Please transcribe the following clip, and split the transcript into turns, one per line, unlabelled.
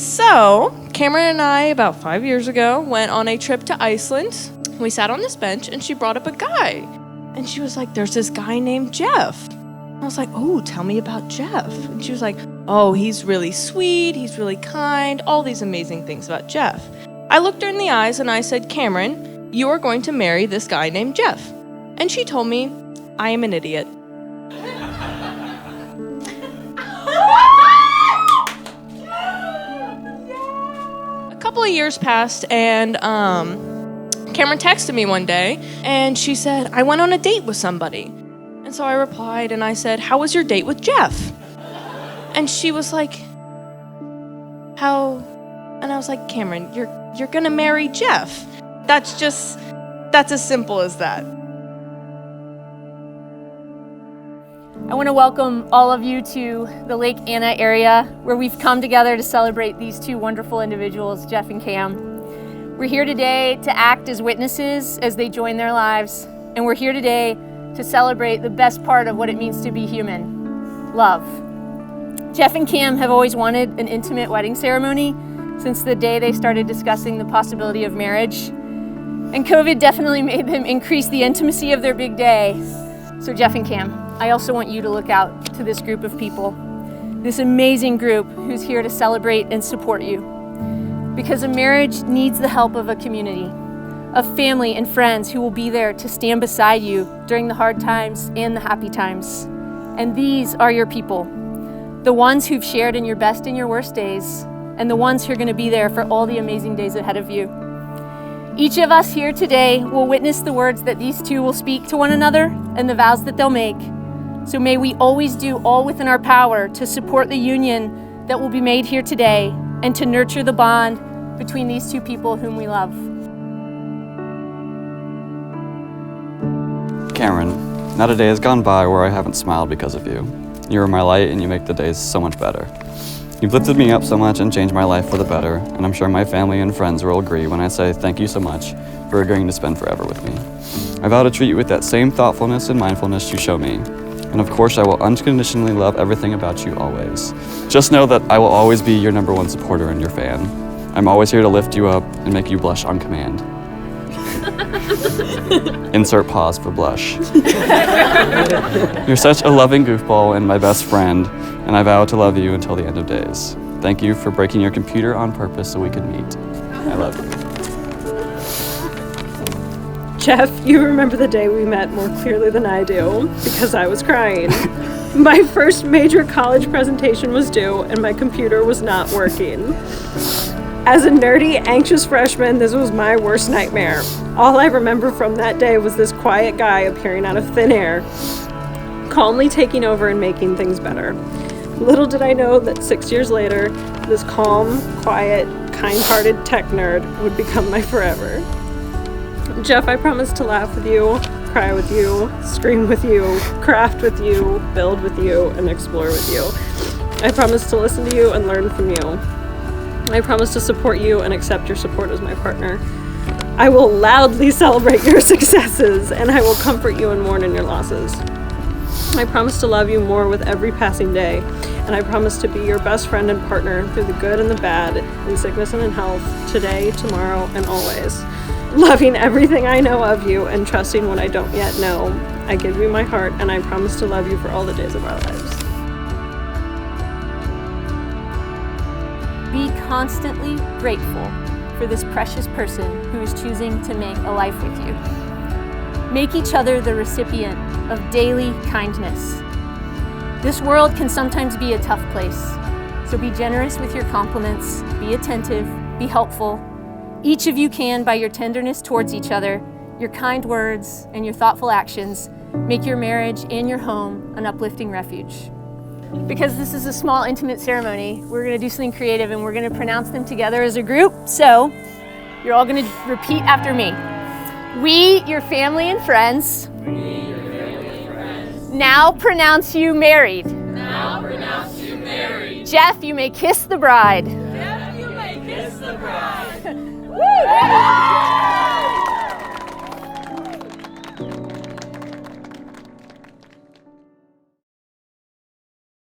So, Cameron and I, about 5 years ago, went on a trip to Iceland. We sat on this bench, and she brought up a guy. And she was like, there's this guy named Geoff. I was like, oh, tell me about Geoff. And she was like, oh, he's really sweet, he's really kind, all these amazing things about Geoff. I looked her in the eyes, and I said, Cameron, you are going to marry this guy named Geoff. And she told me, I am an idiot. A couple of years passed, and Cameron texted me one day, and she said, I went on a date with somebody. And so I replied, and I said, how was your date with Geoff? And she was like, how? And I was like, Cameron, you're gonna marry Geoff. That's as simple as that.
I want to welcome all of you to the Lake Anna area where we've come together to celebrate these two wonderful individuals, Geoff and Cam. We're here today to act as witnesses as they join their lives, and we're here today to celebrate the best part of what it means to be human, love. Geoff and Cam have always wanted an intimate wedding ceremony since the day they started discussing the possibility of marriage, and COVID definitely made them increase the intimacy of their big day. So Geoff and Cam, I also want you to look out to this group of people, this amazing group who's here to celebrate and support you. Because a marriage needs the help of a community, of family and friends who will be there to stand beside you during the hard times and the happy times. And these are your people, the ones who've shared in your best and your worst days, and the ones who are going to be there for all the amazing days ahead of you. Each of us here today will witness the words that these two will speak to one another and the vows that they'll make. So may we always do all within our power to support the union that will be made here today and to nurture the bond between these two people whom we love.
Cameron, not a day has gone by where I haven't smiled because of you. You are my light and you make the days so much better. You've lifted me up so much and changed my life for the better, and I'm sure my family and friends will agree when I say thank you so much for agreeing to spend forever with me. I vow to treat you with that same thoughtfulness and mindfulness you show me. And of course, I will unconditionally love everything about you always. Just know that I will always be your #1 supporter and your fan. I'm always here to lift you up and make you blush on command. Insert pause for blush. You're such a loving goofball and my best friend, and I vow to love you until the end of days. Thank you for breaking your computer on purpose so we could meet. I love you.
Geoff, you remember the day we met more clearly than I do, because I was crying. My first major college presentation was due, and my computer was not working. As a nerdy, anxious freshman, this was my worst nightmare. All I remember from that day was this quiet guy appearing out of thin air, calmly taking over and making things better. Little did I know that 6 years later, this calm, quiet, kind-hearted tech nerd would become my forever. Geoff, I promise to laugh with you, cry with you, scream with you, craft with you, build with you, and explore with you. I promise to listen to you and learn from you. I promise to support you and accept your support as my partner. I will loudly celebrate your successes, and I will comfort you and mourn in your losses. I promise to love you more with every passing day, and I promise to be your best friend and partner through the good and the bad, in sickness and in health, today, tomorrow, and always. Loving everything I know of you and trusting what I don't yet know, I give you my heart, and I promise to love you for all the days of our lives.
Be constantly grateful for this precious person who is choosing to make a life with you. Make each other the recipient of daily kindness. This world can sometimes be a tough place, so be generous with your compliments, be attentive, be helpful. Each of you can, by your tenderness towards each other, your kind words, and your thoughtful actions, make your marriage and your home an uplifting refuge. Because this is a small, intimate ceremony, we're going to do something creative and we're going to pronounce them together as a group. So you're all going to repeat after me. We, your family and friends, now pronounce you married.
Now pronounce you married.
Geoff, you may kiss the bride.
Geoff, you may kiss the bride.
Woo!